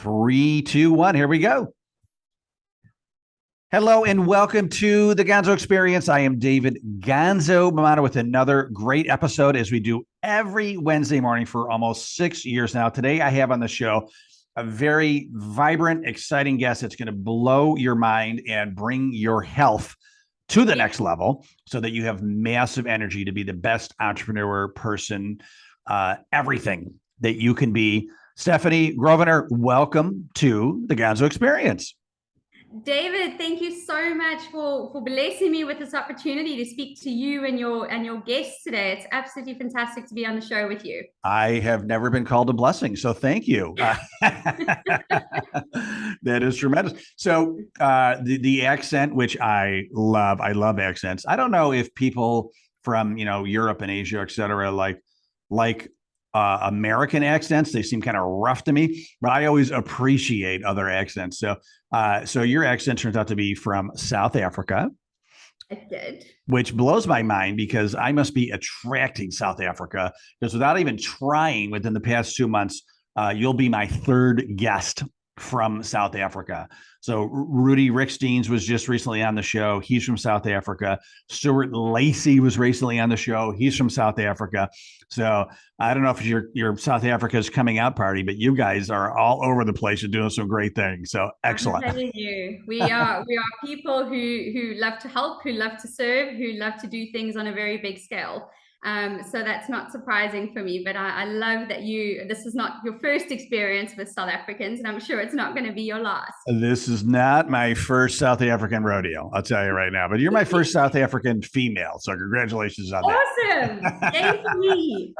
Three, two, one. Here we go. Hello and welcome to the Gonzo Experience. I am David Gonzo Mamano with another great episode as we do every Wednesday morning for almost 6 years now. Today, I have on the show a very vibrant, exciting guest that's going to blow your mind and bring your health to the next level so that you have massive energy to be the best entrepreneur, person, everything that you can be. Stephanie Grosvenor, welcome to the Gonzo Experience. David, thank you so much for blessing me with this opportunity to speak to you and your guests today. It's absolutely fantastic to be on the show with you. I have never been called a blessing, so thank you. That is tremendous. So the accent, which I love accents. I don't know if people from Europe and Asia, et cetera, like American accents. They seem kind of rough to me, but I always appreciate other accents. So your accent turns out to be from South Africa. It did. Which blows my mind because I must be attracting South Africa because without even trying within the past 2 months, you'll be my third guest from South Africa. So Rudy Ricksteins was just recently on the show. He's from South Africa. Stuart Lacey was recently on the show. He's from South Africa. So I don't know if your South Africa's coming out party, but you guys are all over the place and doing some great things. So excellent. I'm telling you, we are people who love to help, who love to serve, who love to do things on a very big scale. So that's not surprising for me, but I love that this is not your first experience with South Africans, and I'm sure it's not going to be your last. This is not my first South African rodeo, I'll tell you right now, but you're my first South African female. So congratulations on that. Awesome. Yay for me.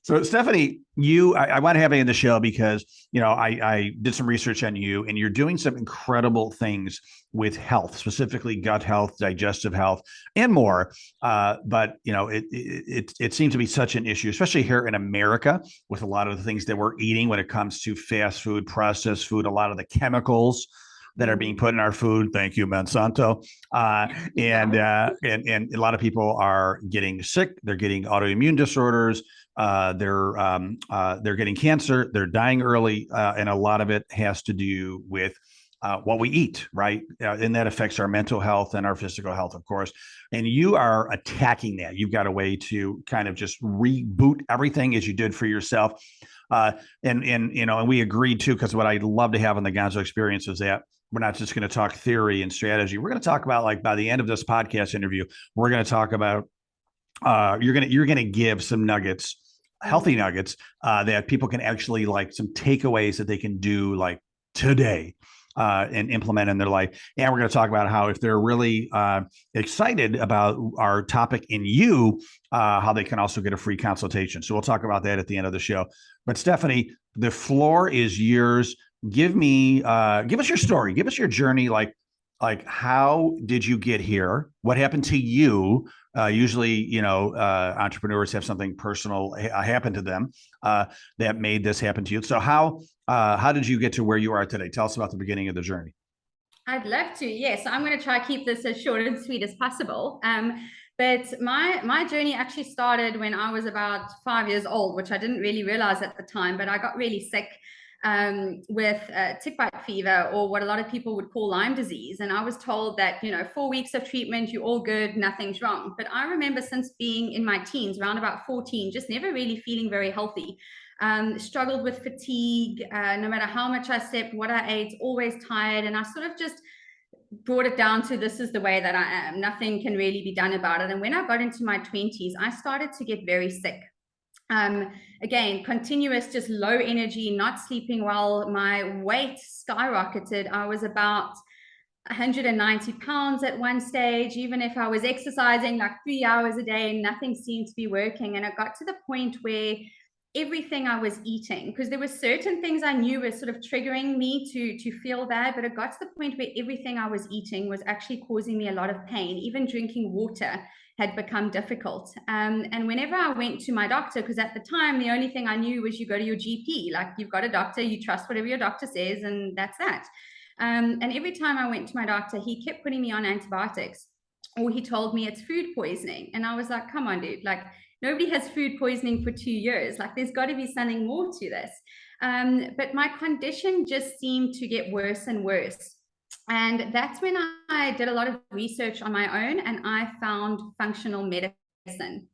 So Stephanie, I want to have you on the show because, I did some research on you and you're doing some incredible things with health, specifically gut health, digestive health, and more. But it seems to be such an issue, especially here in America, with a lot of the things that we're eating when it comes to fast food, processed food, a lot of the chemicals that are being put in our food. Thank you, Monsanto. And a lot of people are getting sick. They're getting autoimmune disorders. They're getting cancer. They're dying early, and a lot of it has to do with what we eat, right? And that affects our mental health and our physical health, of course. And you are attacking that. You've got a way to kind of just reboot everything as you did for yourself. And we agreed too, because what I'd love to have on the Gonzo Experience is that we're not just going to talk theory and strategy. We're going to talk about, like, by the end of this podcast interview, we're going to talk about you're going to give some nuggets, healthy nuggets that people can actually, like, some takeaways that they can do like today and implement in their life. And we're going to talk about how, if they're really excited about our topic in how they can also get a free consultation. So we'll talk about that at the end of the show. But Stephanie, the floor is yours. Give us your story. Give us your journey. Like how did you get here? What happened to you? Usually, entrepreneurs have something personal happen to them that made this happen to you. So how did you get to where you are today? Tell us about the beginning of the journey. I'd love to. Yes, I'm going to try to keep this as short and sweet as possible. But my journey actually started when I was about 5 years old, which I didn't really realize at the time, but I got really sick with tick bite fever, or what a lot of people would call Lyme disease. And I was told that, 4 weeks of treatment, you're all good, nothing's wrong. But I remember, since being in my teens, around about 14, just never really feeling very healthy. Struggled with fatigue, no matter how much I slept, what I ate, always tired. And I sort of just brought it down to, this is the way that I am. Nothing can really be done about it. And when I got into my 20s, I started to get very sick. Again, continuous, just low energy, not sleeping well. My weight skyrocketed. I was about 190 pounds at one stage. Even if I was exercising like 3 hours a day, nothing seemed to be working. And it got to the point where everything I was eating, because there were certain things I knew were sort of triggering me to feel bad, but it got to the point where everything I was eating was actually causing me a lot of pain. Even drinking water had become difficult. And whenever I went to my doctor, because at the time, the only thing I knew was you go to your GP, like, you've got a doctor, you trust whatever your doctor says, and that's that. And every time I went to my doctor, he kept putting me on antibiotics, or he told me it's food poisoning. And I was like, come on, dude, like, nobody has food poisoning for 2 years. Like, there's got to be something more to this. But my condition just seemed to get worse and worse. And that's when I did a lot of research on my own, and I found functional medicine.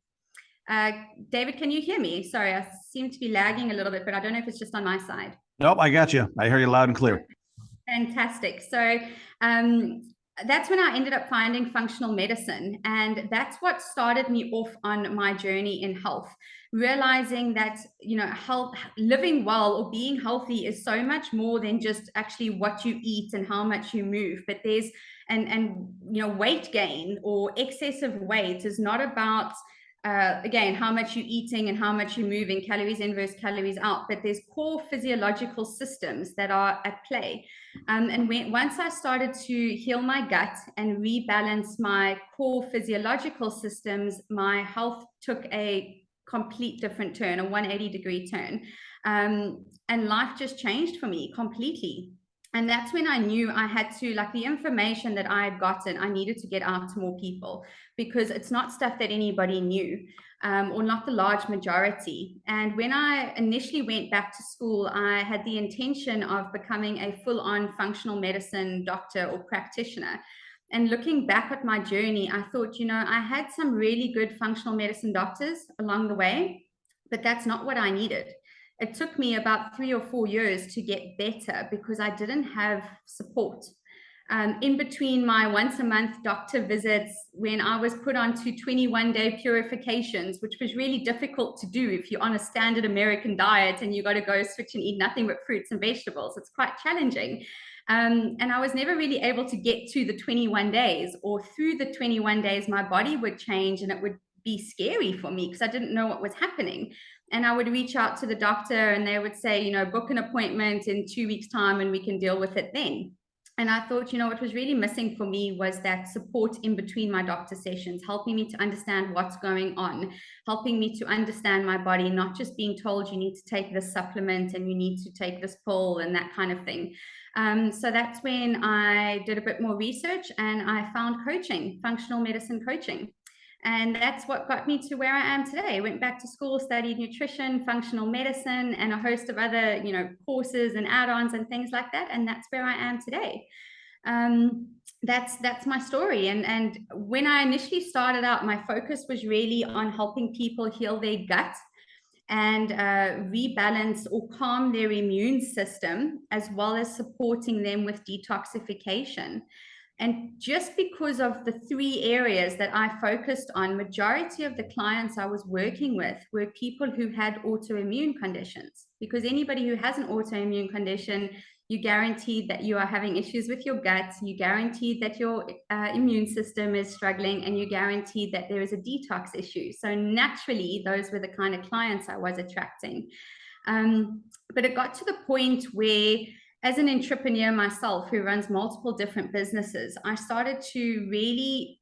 Uh, David, can you hear me? Sorry, I seem to be lagging a little bit, but I don't know if it's just on my side. Nope, I got you. I hear you loud and clear. Fantastic. So um, that's when I ended up finding functional medicine. And that's what started me off on my journey in health, realizing that, health, living well or being healthy is so much more than just actually what you eat and how much you move. But there's, weight gain or excessive weight is not about again, how much you're eating and how much you're moving, calories in versus calories out, but there's core physiological systems that are at play. Once I started to heal my gut and rebalance my core physiological systems, my health took a complete different turn, a 180-degree turn. And life just changed for me completely. And that's when I knew I had to, like, the information that I had gotten, I needed to get out to more people, because it's not stuff that anybody knew, or not the large majority. And when I initially went back to school, I had the intention of becoming a full-on functional medicine doctor or practitioner. And looking back at my journey, I thought, I had some really good functional medicine doctors along the way, but that's not what I needed. It took me about 3 or 4 years to get better because I didn't have support. In between my once a month doctor visits, when I was put onto 21-day purifications, which was really difficult to do if you're on a standard American diet and you got to go switch and eat nothing but fruits and vegetables, it's quite challenging. And I was never really able to get to the 21 days, or through the 21 days, my body would change and it would be scary for me because I didn't know what was happening. And I would reach out to the doctor and they would say, book an appointment in 2 weeks' time and we can deal with it then. And I thought, what was really missing for me was that support in between my doctor sessions, helping me to understand what's going on, helping me to understand my body, not just being told you need to take this supplement and you need to take this pill and that kind of thing. So that's when I did a bit more research and I found coaching, functional medicine coaching. And that's what got me to where I am today. I went back to school, studied nutrition, functional medicine, and a host of other, courses and add-ons and things like that. And that's where I am today. That's my story. And when I initially started out, my focus was really on helping people heal their gut and rebalance or calm their immune system, as well as supporting them with detoxification. And just because of the 3 areas that I focused on, majority of the clients I was working with were people who had autoimmune conditions. Because anybody who has an autoimmune condition, you guaranteed that you are having issues with your gut, you guaranteed that your immune system is struggling, and you guaranteed that there is a detox issue. So naturally, those were the kind of clients I was attracting. But it got to the point where, as an entrepreneur myself who runs multiple different businesses, I started to really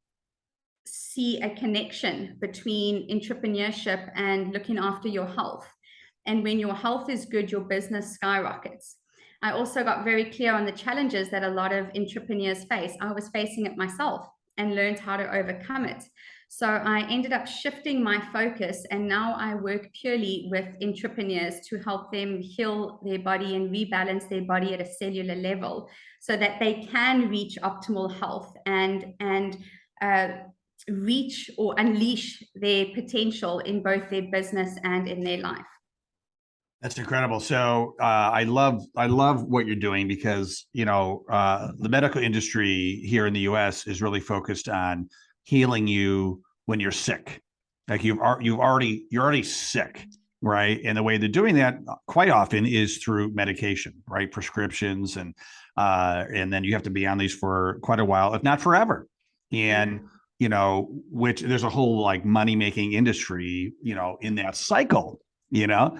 see a connection between entrepreneurship and looking after your health. And when your health is good, your business skyrockets. I also got very clear on the challenges that a lot of entrepreneurs face. I was facing it myself and learned how to overcome it. So I ended up shifting my focus, and now I work purely with entrepreneurs to help them heal their body and rebalance their body at a cellular level so that they can reach optimal health and reach or unleash their potential in both their business and in their life. That's incredible. So I love what you're doing because the medical industry here in the U.S. is really focused on healing you when you're sick. Like you're already sick, right? And the way they're doing that quite often is through medication, right? Prescriptions, and then you have to be on these for quite a while, if not forever. And which there's a whole like money making industry, in that cycle. We're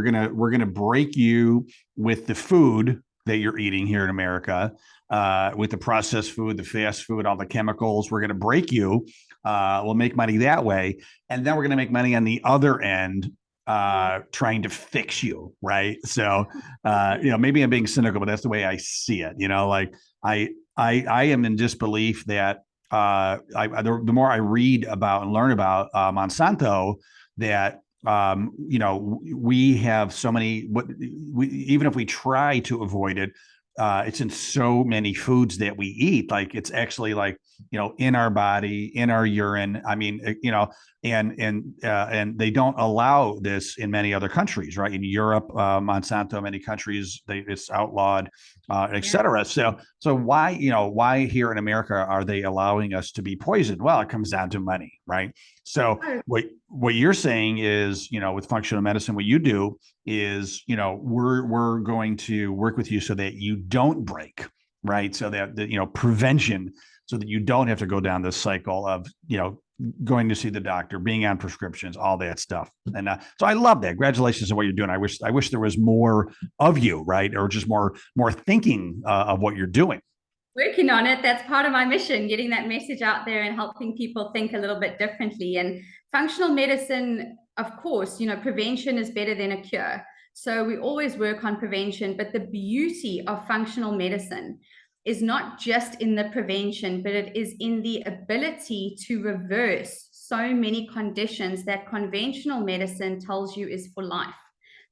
gonna break you with the food that you're eating here in America, with the processed food, the fast food, all the chemicals. We're gonna break you. We'll make money that way, and then we're gonna make money on the other end, trying to fix you, right? So, maybe I'm being cynical, but that's the way I see it. Like I am in disbelief that the more I read about and learn about Monsanto, that we have so many, even if we try to avoid it, it's in so many foods that we eat. Like it's actually like, in our body, in our urine. I mean, and they don't allow this in many other countries, right? In Europe, Monsanto, many countries, it's outlawed, et cetera. So why here in America are they allowing us to be poisoned? Well, it comes down to money, right? So what you're saying is, with functional medicine, what you do is, we're going to work with you so that you don't break, right? So that prevention, so that you don't have to go down this cycle of, going to see the doctor, being on prescriptions, all that stuff. And so I love that. Congratulations on what you're doing. I wish there was more of you, right? Or just more thinking of what you're doing. Working on it. That's part of my mission, getting that message out there and helping people think a little bit differently. And functional medicine, of course, prevention is better than a cure. So we always work on prevention, but the beauty of functional medicine is not just in the prevention, but it is in the ability to reverse so many conditions that conventional medicine tells you is for life,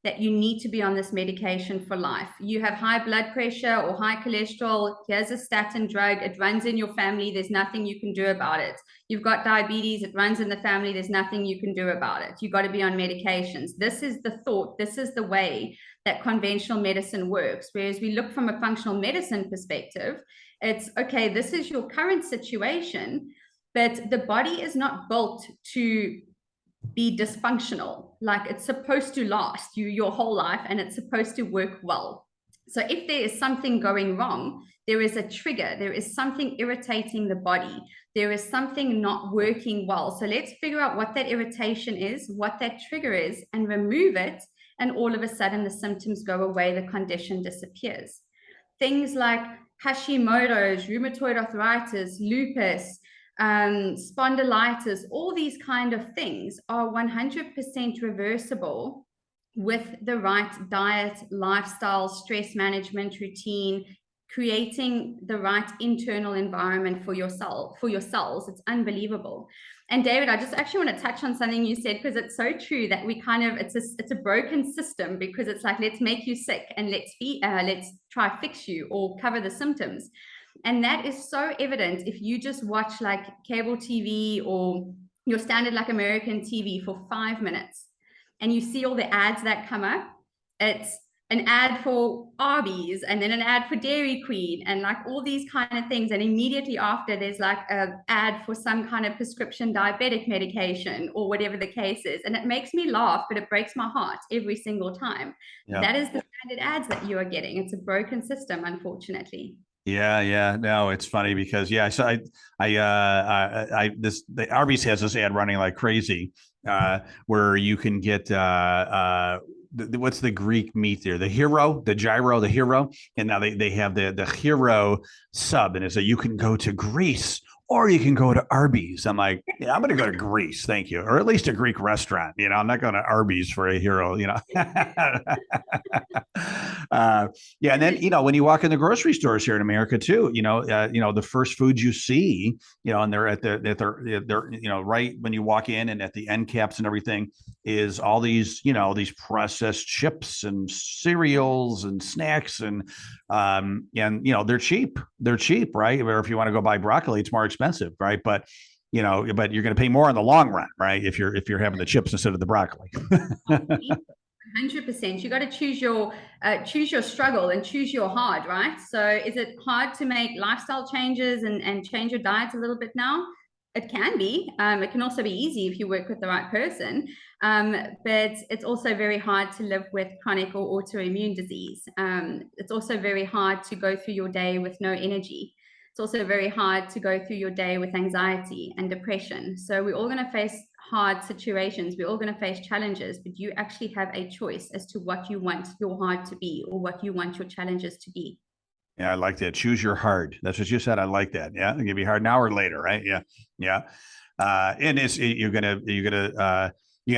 that you need to be on this medication for life. You have high blood pressure or high cholesterol, here's a statin drug, it runs in your family, there's nothing you can do about it. You've got diabetes, it runs in the family, there's nothing you can do about it. You've got to be on medications. This is the thought, this is the way that conventional medicine works. Whereas we look from a functional medicine perspective, it's okay, this is your current situation, but the body is not built to be dysfunctional. Like it's supposed to last you your whole life and it's supposed to work well. So if there is something going wrong, there is a trigger, there is something irritating the body, there is something not working well. So let's figure out what that irritation is, what that trigger is, and remove it. And all of a sudden the symptoms go away, the condition disappears. Things like Hashimoto's, rheumatoid arthritis, lupus, spondylitis, all these kind of things are 100% reversible with the right diet, lifestyle, stress management routine, creating the right internal environment for your cells. It's unbelievable. And David, I just actually want to touch on something you said, because it's so true that we kind of, it's a broken system, because it's like, let's make you sick and let's try fix you or cover the symptoms. And that is so evident if you just watch like cable TV or your standard like American TV for 5 minutes and you see all the ads that come up. It's an ad for Arby's and then an ad for Dairy Queen and like all these kind of things. And immediately after there's like an ad for some kind of prescription diabetic medication or whatever the case is. And it makes me laugh, but it breaks my heart every single time. Yeah. That is the standard ads that you are getting. It's a broken system, unfortunately. Yeah. No, it's funny because so the Arby's has this ad running like crazy, where you can get what's the Greek meat there? The hero, the gyro, the hero, and now they have the hero sub, and it's you can go to Greece or you can go to Arby's. I'm like, yeah, I'm going to go to Greece, thank you, or at least a Greek restaurant. I'm not going to Arby's for a hero. And then when you walk in the grocery stores here in America too, the first foods you see, and they're at they're right when you walk in, and at the end caps and everything is all these these processed chips and cereals and snacks and they're cheap, right? Or if you want to go buy broccoli, it's more expensive, right? But you're going to pay more in the long run, right? If you're having the chips instead of the broccoli. 100%. You got to choose your struggle and choose your hard, right? So is it hard to make lifestyle changes and change your diet a little bit now? It can be. It can also be easy if you work with the right person. But it's also very hard to live with chronic or autoimmune disease. It's also very hard to go through your day with no energy. It's also very hard to go through your day with anxiety and depression. So we're all going to face hard situations. We're all going to face challenges, but you actually have a choice as to what you want your hard to be or what you want your challenges to be. Yeah, I like that. Choose your hard. That's what you said. I like that. Yeah, it'll be hard now or later, right? Yeah. And you're gonna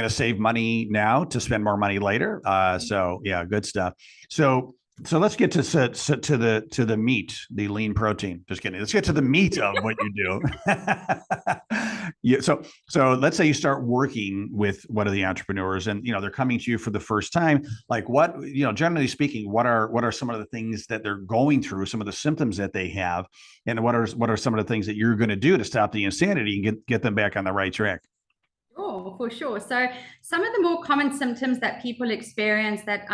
save money now to spend more money later. So yeah, good stuff. So So let's get to the meat, the lean protein. Just kidding. Let's get to the meat of what you do. Yeah. So let's say you start working with one of the entrepreneurs, and they're coming to you for the first time. Like what generally speaking, what are some of the things that they're going through, some of the symptoms that they have, and what are some of the things that you're going to do to stop the insanity and get them back on the right track? Oh, for sure. So some of the more common symptoms that people experience that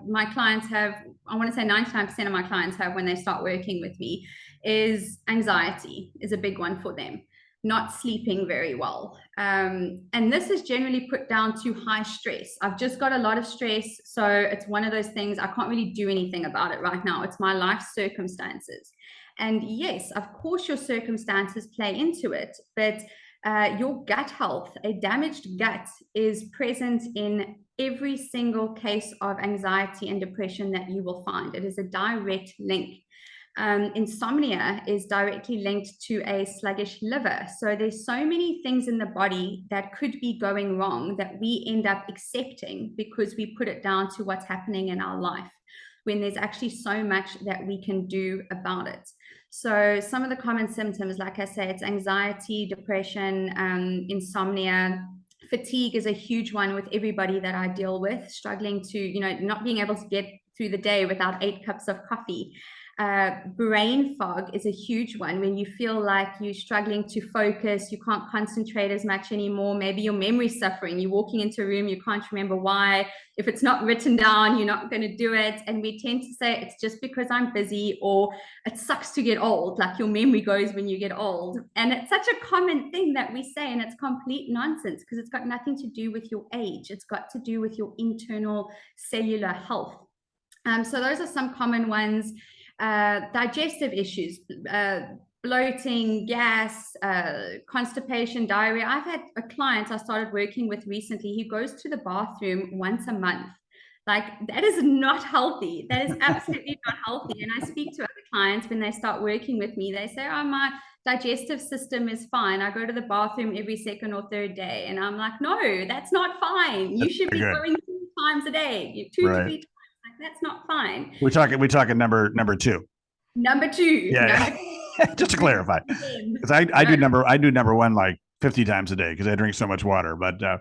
my clients have, I want to say 99% of my clients have when they start working with me, is anxiety is a big one for them. Not sleeping very well. And this is generally put down to high stress. I've just got a lot of stress. So it's one of those things, I can't really do anything about it right now. It's my life circumstances. And yes, of course, your circumstances play into it, but your gut health, a damaged gut, is present in every single case of anxiety and depression that you will find. It is a direct link. Insomnia is directly linked to a sluggish liver. So there's so many things in the body that could be going wrong that we end up accepting because we put it down to what's happening in our life, when there's actually so much that we can do about it. So some of the common symptoms, like I say, it's anxiety, depression, insomnia. Fatigue is a huge one with everybody that I deal with, struggling to, not being able to get through the day without 8 cups of coffee. Brain fog is a huge one, when you feel like you're struggling to focus, you can't concentrate as much anymore. Maybe your memory's suffering. You're walking into a room, you can't remember why. If it's not written down, you're not going to do it. And we tend to say it's just because I'm busy, or it sucks to get old, like your memory goes when you get old. And it's such a common thing that we say, and it's complete nonsense, because it's got nothing to do with your age. It's got to do with your internal cellular health. So those are some common ones. Digestive issues, bloating, gas, constipation, diarrhea. I've had a client I started working with recently. He goes to the bathroom once a month. Like, that is not healthy. That is absolutely not healthy. And I speak to other clients when they start working with me. They say, oh, my digestive system is fine. I go to the bathroom every second or third day. And I'm like, no, that's not fine. You should be going 2 times a day, two to Right. 3 times. Like, that's not fine. We're talking number two. Number two. Yeah. Just to clarify, because I do number one like 50 times a day because I drink so much water. But Right?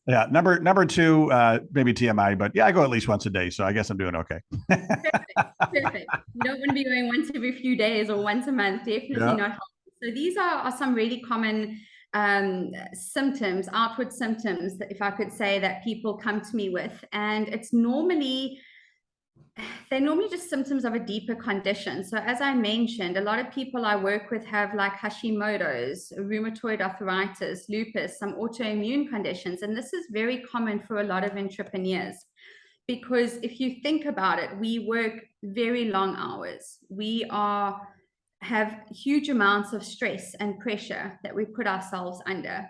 yeah, number two, maybe TMI, but yeah, I go at least once a day, so I guess I'm doing okay. Perfect. You don't want to be going once every few days or once a month. Definitely not healthy. So these are some really common symptoms, outward symptoms, that, if I could say, that people come to me with, and they're normally just symptoms of a deeper condition. So as I mentioned, a lot of people I work with have like Hashimoto's, rheumatoid arthritis, lupus, some autoimmune conditions. And this is very common for a lot of entrepreneurs, because if you think about it, we work very long hours. We have huge amounts of stress and pressure that we put ourselves under.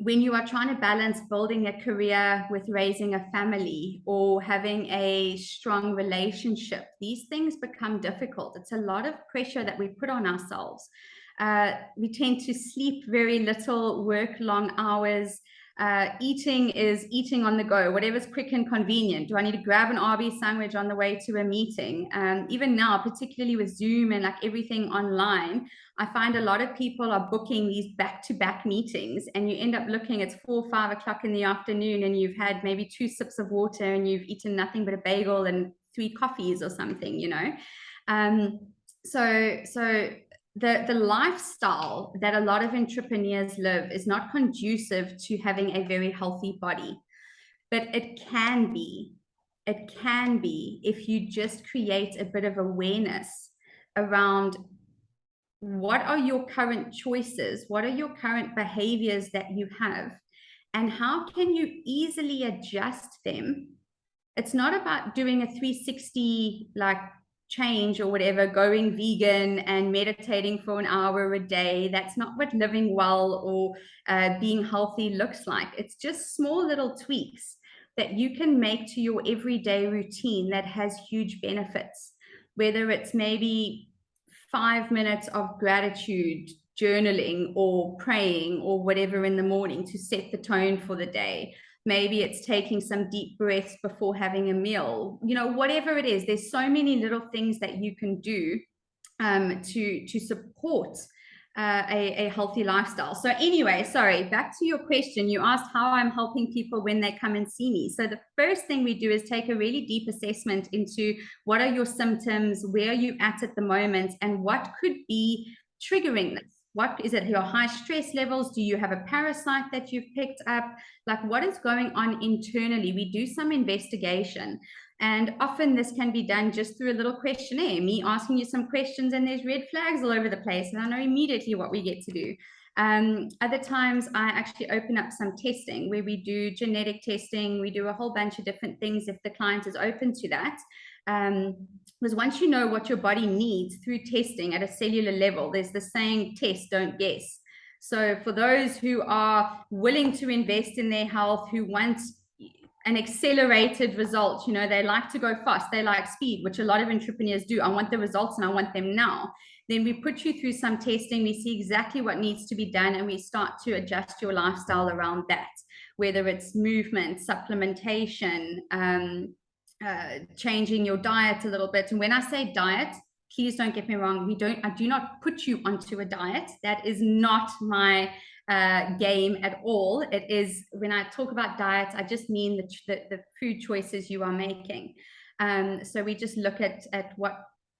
When you are trying to balance building a career with raising a family or having a strong relationship, these things become difficult. It's a lot of pressure that we put on ourselves. We tend to sleep very little, work long hours. Eating is eating on the go, whatever's quick and convenient. Do I need to grab an RB sandwich on the way to a meeting? Even now, particularly with Zoom and like everything online, I find a lot of people are booking these back-to-back meetings, and you end up looking, it's 4 or 5 o'clock in the afternoon, and you've had maybe 2 sips of water and you've eaten nothing but a bagel and 3 coffees or something, So the lifestyle that a lot of entrepreneurs live is not conducive to having a very healthy body, but it can be if you just create a bit of awareness around what are your current choices, what are your current behaviors that you have, and how can you easily adjust them. It's not about doing a 360 like change or whatever, going vegan and meditating for an hour a day. That's not what living well or being healthy looks like. It's just small little tweaks that you can make to your everyday routine that has huge benefits, whether it's maybe 5 minutes of gratitude, journaling or praying or whatever in the morning to set the tone for the day. Maybe it's taking some deep breaths before having a meal, whatever it is. There's so many little things that you can do to support a healthy lifestyle. So anyway, sorry, back to your question. You asked how I'm helping people when they come and see me. So the first thing we do is take a really deep assessment into what are your symptoms, where are you at the moment, and what could be triggering this. What is it? Your high stress levels? Do you have a parasite that you've picked up? Like, what is going on internally? We do some investigation. And often this can be done just through a little questionnaire, me asking you some questions, and there's red flags all over the place, and I know immediately what we get to do. Other times I actually open up some testing where we do genetic testing. We do a whole bunch of different things if the client is open to that. Because once you know what your body needs through testing at a cellular level, there's the saying, test, don't guess. So for those who are willing to invest in their health, who want an accelerated result, they like to go fast, they like speed, which a lot of entrepreneurs do. I want the results and I want them now. Then we put you through some testing, we see exactly what needs to be done, and we start to adjust your lifestyle around that, whether it's movement, supplementation, changing your diet a little bit. And when I say diet, please don't get me wrong, I do not put you onto a diet. That is not my game at all. It is, when I talk about diets, I just mean the food choices you are making. So we just look at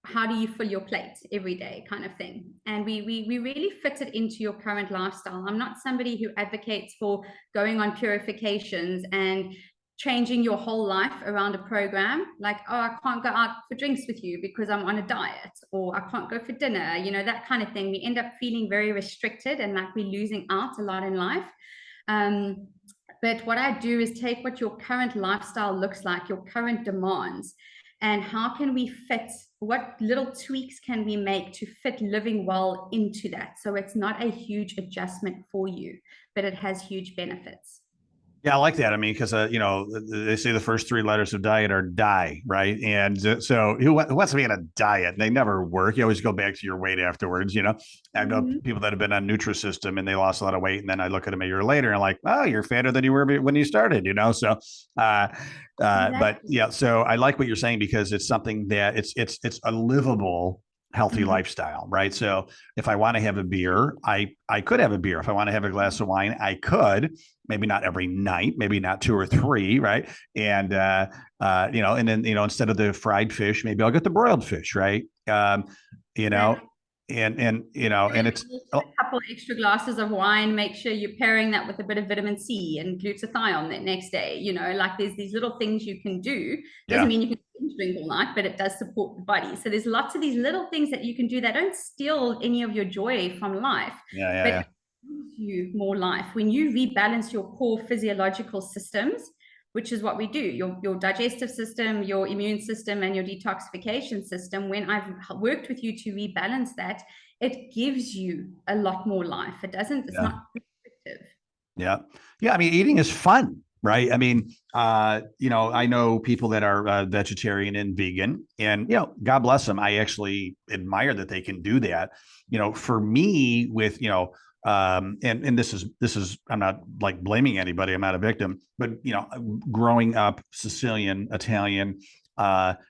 how do you fill your plate every day, kind of thing. And we really fit it into your current lifestyle. I'm not somebody who advocates for going on purifications and changing your whole life around a program, like, oh, I can't go out for drinks with you because I'm on a diet, or I can't go for dinner, that kind of thing. We end up feeling very restricted and like we're losing out a lot in life. But what I do is take what your current lifestyle looks like, your current demands, and how can we fit, what little tweaks can we make to fit living well into that? So it's not a huge adjustment for you, but it has huge benefits. Yeah, I like that. I mean, because they say the first three letters of diet are die, right? And so who wants to be on a diet? They never work. You always go back to your weight afterwards. I know people that have been on Nutrisystem and they lost a lot of weight, and then I look at them a year later and I'm like, oh, you're fatter than you were when you started. So, but yeah, so I like what you're saying, because it's something that it's a livable, healthy lifestyle, right? So if I want to have a beer, I could have a beer. If I want to have a glass of wine, I could. Maybe not every night, maybe not two or three, right? And and then instead of the fried fish, maybe I'll get the broiled fish, right? And it's a couple extra glasses of wine. Make sure you're pairing that with a bit of vitamin C and glutathione that next day. Like there's these little things you can do. Doesn't mean you can drink all night, but it does support the body. So there's lots of these little things that you can do that don't steal any of your joy from life. But gives you more life when you rebalance your core physiological systems, which is what we do, your digestive system, your immune system, and your detoxification system. When I've worked with you to rebalance that, it gives you a lot more life. It's not restrictive. Yeah. I mean, eating is fun, right? I mean, I know people that are vegetarian and vegan, and, God bless them. I actually admire that they can do that. For me, with, and this is, I'm not like blaming anybody. I'm not a victim, but, growing up Sicilian, Italian,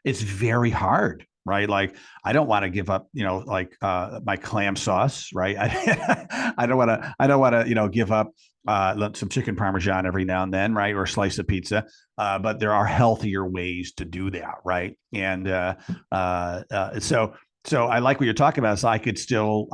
it's very hard, right? Like, I don't want to give up, my clam sauce, right? I don't want to, give up some chicken Parmesan every now and then, right? Or a slice of pizza. But there are healthier ways to do that, right? And so I like what you're talking about. So I could still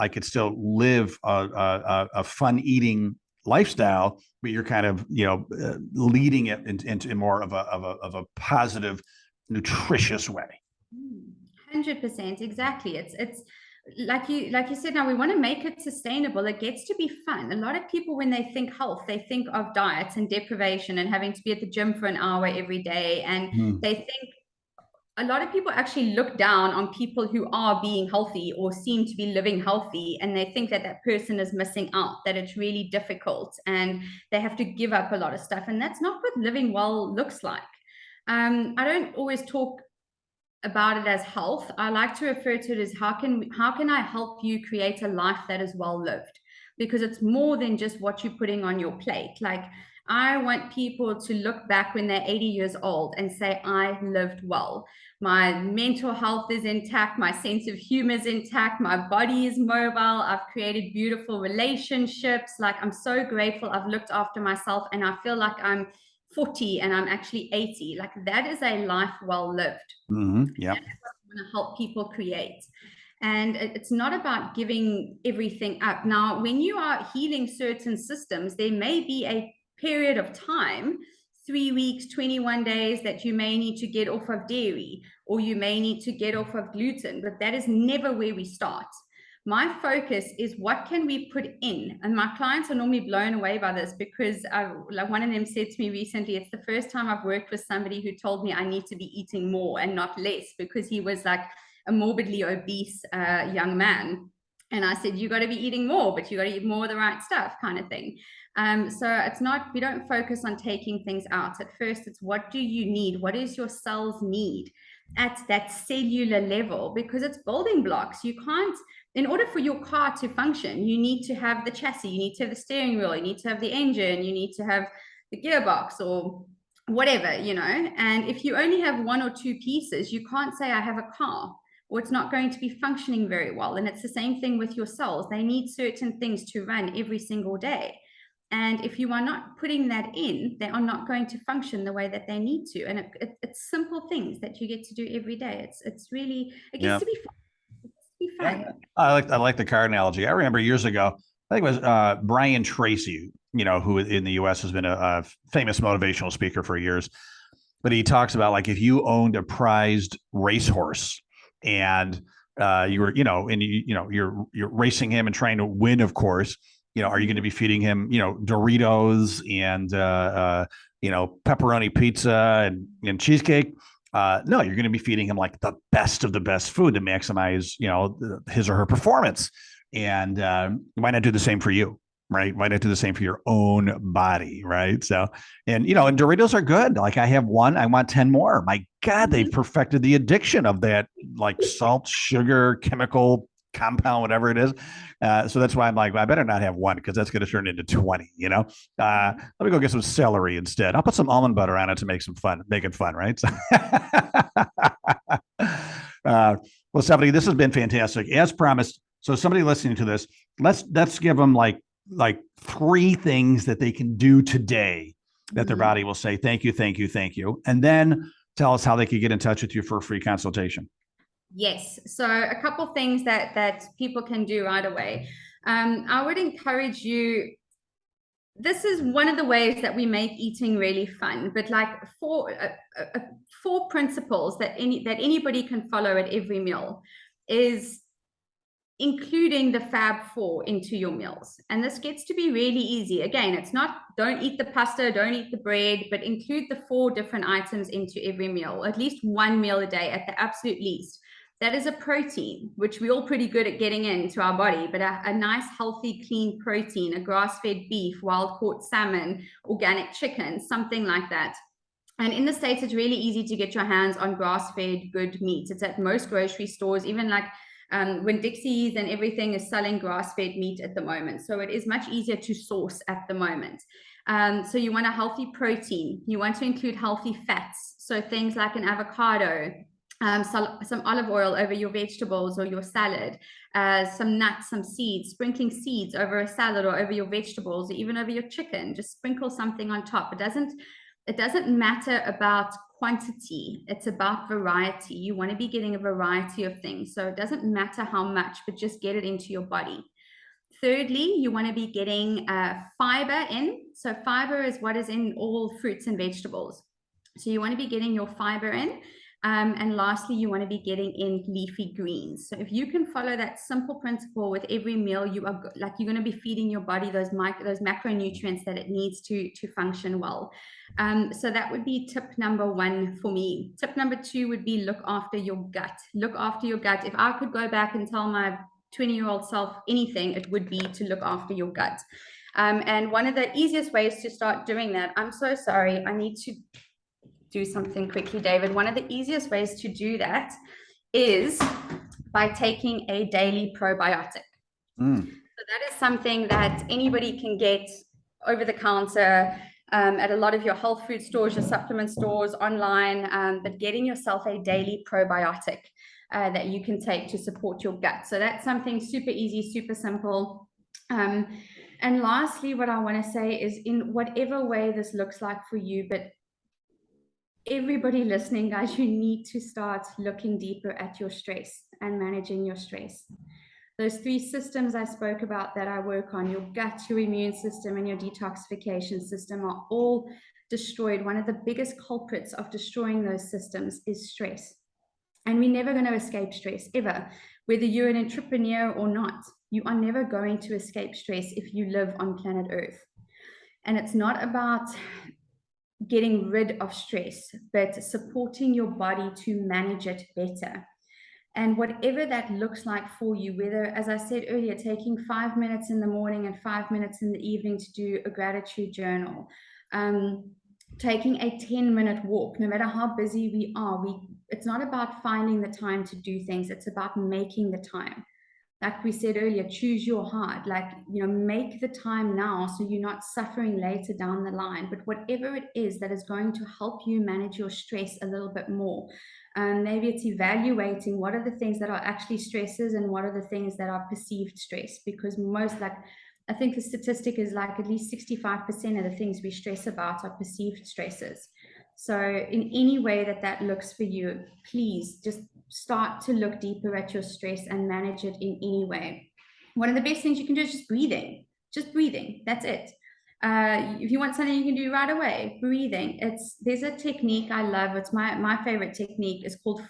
live a fun eating lifestyle, but you're kind of leading it into more of a positive, nutritious way. 100%, exactly. It's like you said. Now we want to make it sustainable. It gets to be fun. A lot of people, when they think health, they think of diets and deprivation and having to be at the gym for an hour every day, and they think. A lot of people actually look down on people who are being healthy or seem to be living healthy, and they think that person is missing out, that it's really difficult and they have to give up a lot of stuff. And that's not what living well looks like. I don't always talk about it as health. I like to refer to it as how can I help you create a life that is well lived? Because it's more than just what you're putting on your plate. Like, I want people to look back when they're 80 years old and say, I lived well. My mental health is intact. My sense of humor is intact. My body is mobile. I've created beautiful relationships. Like, I'm so grateful I've looked after myself, and I feel like I'm 40 and I'm actually 80. Like, that is a life well lived. Mm-hmm. Yeah. That's what I want to help people create. And it's not about giving everything up. Now, when you are healing certain systems, there may be a period of time, 3 weeks, 21 days, that you may need to get off of dairy, or you may need to get off of gluten, but that is never where we start. My focus is, what can we put in? And my clients are normally blown away by this, because like one of them said to me recently, it's the first time I've worked with somebody who told me I need to be eating more and not less, because he was like a morbidly obese young man. And I said, you got to be eating more, but you got to eat more of the right stuff, kind of thing. So it's not, we don't focus on taking things out. At first, it's, what do you need? What does your cells need at that cellular level? Because it's building blocks. You can't, in order for your car to function, you need to have the chassis, you need to have the steering wheel, you need to have the engine, you need to have the gearbox, or whatever, you know. And if you only have one or two pieces, you can't say I have a car, or it's not going to be functioning very well. And it's the same thing with your cells. They need certain things to run every single day. And if you are not putting that in, they are not going to function the way that they need to. And it's simple things that you get to do every day. It's really, it gets to be fun. Be fun. Yeah. I like the car analogy. I remember years ago, I think it was Brian Tracy, who in the US has been a famous motivational speaker for years. But he talks about, like, if you owned a prized racehorse and you were, you're racing him and trying to win, of course, are you going to be feeding him, Doritos and, pepperoni pizza and cheesecake? No, you're going to be feeding him like the best of the best food to maximize, his or her performance. And why not do the same for you? Right? Why not do the same for your own body? Right? So, and Doritos are good. Like, I have one, I want 10 more. My God, they've perfected the addiction of that, like, salt, sugar, chemical compound, whatever it is. So that's why I'm like, well, I better not have one, because that's going to turn into 20, let me go get some celery instead. I'll put some almond butter on it to make it fun. Right. So, well, Stephanie, this has been fantastic, as promised. So somebody listening to this, let's give them like 3 things that they can do today that their body will say, thank you, thank you, thank you. And then tell us how they could get in touch with you for a free consultation. Yes. So a couple things that people can do right away. I would encourage you. This is one of the ways that we make eating really fun, but like 4 principles that anybody can follow at every meal is including the Fab 4 into your meals. And this gets to be really easy. Again, it's not, don't eat the pasta, don't eat the bread, but include the 4 different items into every meal, at least 1 meal a day at the absolute least. That is a protein, which we're all pretty good at getting into our body, but a nice, healthy, clean protein, a grass-fed beef, wild-caught salmon, organic chicken, something like that. And in the States, it's really easy to get your hands on grass-fed good meat. It's at most grocery stores, even like when Dixie's and everything is selling grass-fed meat at the moment. So it is much easier to source at the moment. So you want a healthy protein. You want to include healthy fats. So things like an avocado, some olive oil over your vegetables or your salad, some nuts, some seeds, sprinkling seeds over a salad or over your vegetables, or even over your chicken. Just sprinkle something on top. It doesn't matter about quantity, it's about variety. You want to be getting a variety of things. So it doesn't matter how much, but just get it into your body. Thirdly, you want to be getting fiber in. So fiber is what is in all fruits and vegetables. So you want to be getting your fiber in. And lastly, you want to be getting in leafy greens. So if you can follow that simple principle with every meal, you're going to be feeding your body those macronutrients that it needs to function well. So that would be tip number 1 for me. Tip number 2 would be look after your gut. Look after your gut. If I could go back and tell my 20-year-old self anything, it would be to look after your gut. And one of the easiest ways to start doing that, I'm so sorry, I need to do something quickly, David. One of the easiest ways to do that is by taking a daily probiotic. So that is something that anybody can get over the counter. at a lot of your health food stores, your supplement stores, online, but getting yourself a daily probiotic that you can take to support your gut. So that's something super easy, super simple. And lastly, what I want to say is, in whatever way this looks like for you, but everybody listening, guys, you need to start looking deeper at your stress and managing your stress. Those 3 systems I spoke about that I work on, your gut, your immune system, and your detoxification system, are all destroyed. One of the biggest culprits of destroying those systems is stress. And we're never going to escape stress, ever. Whether you're an entrepreneur or not, you are never going to escape stress if you live on planet Earth. And it's not about getting rid of stress, but supporting your body to manage it better. And whatever that looks like for you, whether, as I said earlier, taking 5 minutes in the morning and 5 minutes in the evening to do a gratitude journal, taking a 10-minute walk, no matter how busy we are, it's not about finding the time to do things, it's about making the time. Like we said earlier, choose your heart, like, make the time now so you're not suffering later down the line. But whatever it is that is going to help you manage your stress a little bit more, maybe it's evaluating what are the things that are actually stresses and what are the things that are perceived stress, because I think the statistic is like at least 65% of the things we stress about are perceived stresses. So in any way that looks for you, please just start to look deeper at your stress and manage it in any way. One of the best things you can do is just breathing. That's it. If you want something you can do right away, breathing. There's a technique I love. It's my favorite technique. It's called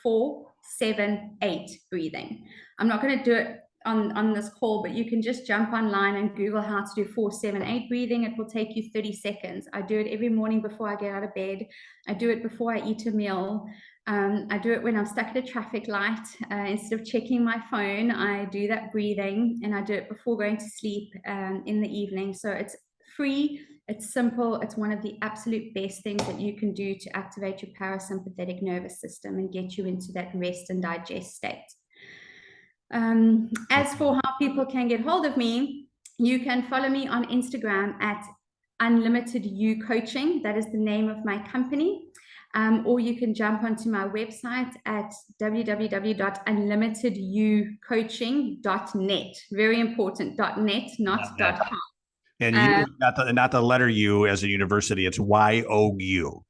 4-7-8 breathing. I'm not going to do it on this call, but you can just jump online and Google how to do 4-7-8 breathing. It will take you 30 seconds. I do it every morning before I get out of bed. I do it before I eat a meal. I do it when I'm stuck at a traffic light. Instead of checking my phone, I do that breathing, and I do it before going to sleep in the evening. So it's free, it's simple, it's one of the absolute best things that you can do to activate your parasympathetic nervous system and get you into that rest and digest state. As for how people can get hold of me, you can follow me on Instagram at Unlimited You Coaching. That is the name of my company. Or you can jump onto my website at www.unlimitedyoucoaching.net. Very important, .net, not .com. And you, not the letter U as a university, it's YOU.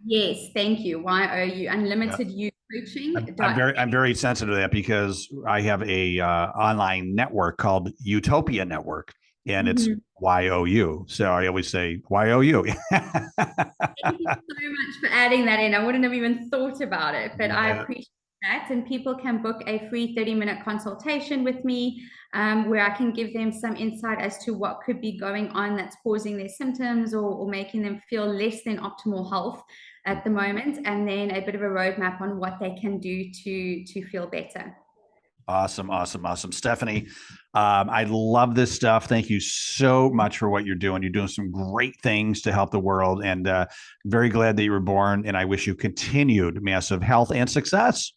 Yes, thank you. YOU, Unlimited You Coaching. I'm very sensitive to that because I have a online network called Utopia Network, and it's YOU. So I always say YOU. Thank you so much for adding that in. I wouldn't have even thought about it, but I appreciate that. And people can book a free 30-minute consultation with me, where I can give them some insight as to what could be going on that's causing their symptoms or making them feel less than optimal health at the moment, and then a bit of a roadmap on what they can do to feel better. Awesome. Stephanie, I love this stuff. Thank you so much for what you're doing. You're doing some great things to help the world, and very glad that you were born, and I wish you continued massive health and success.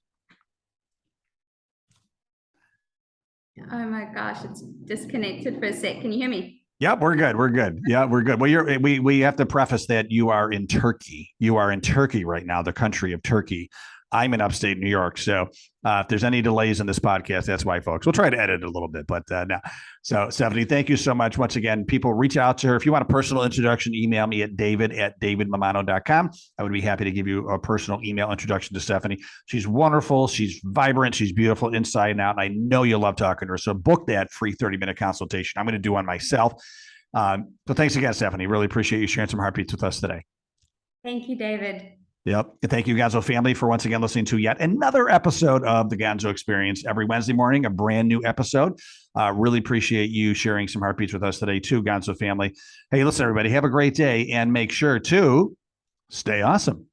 Oh my gosh, it's disconnected for a sec. Can you hear me? Yep, we're good. Yeah, we're good. Well, we have to preface that you are in Turkey. You are in Turkey right now, the country of Turkey. I'm in upstate New York. So if there's any delays in this podcast, that's why, folks. We'll try to edit it a little bit, but no. So Stephanie, thank you so much. Once again, people reach out to her. If you want a personal introduction, email me at david@davidmamano.com. I would be happy to give you a personal email introduction to Stephanie. She's wonderful. She's vibrant. She's beautiful inside and out. And I know you love talking to her. So book that free 30-minute consultation. I'm going to do one myself. So thanks again, Stephanie. Really appreciate you sharing some heartbeats with us today. Thank you, David. Yep. And thank you, Gonzo family, for once again listening to yet another episode of the Gonzo Experience. Every Wednesday morning, a brand new episode. Really appreciate you sharing some heartbeats with us today, too, Gonzo family. Hey, listen, everybody, have a great day and make sure to stay awesome.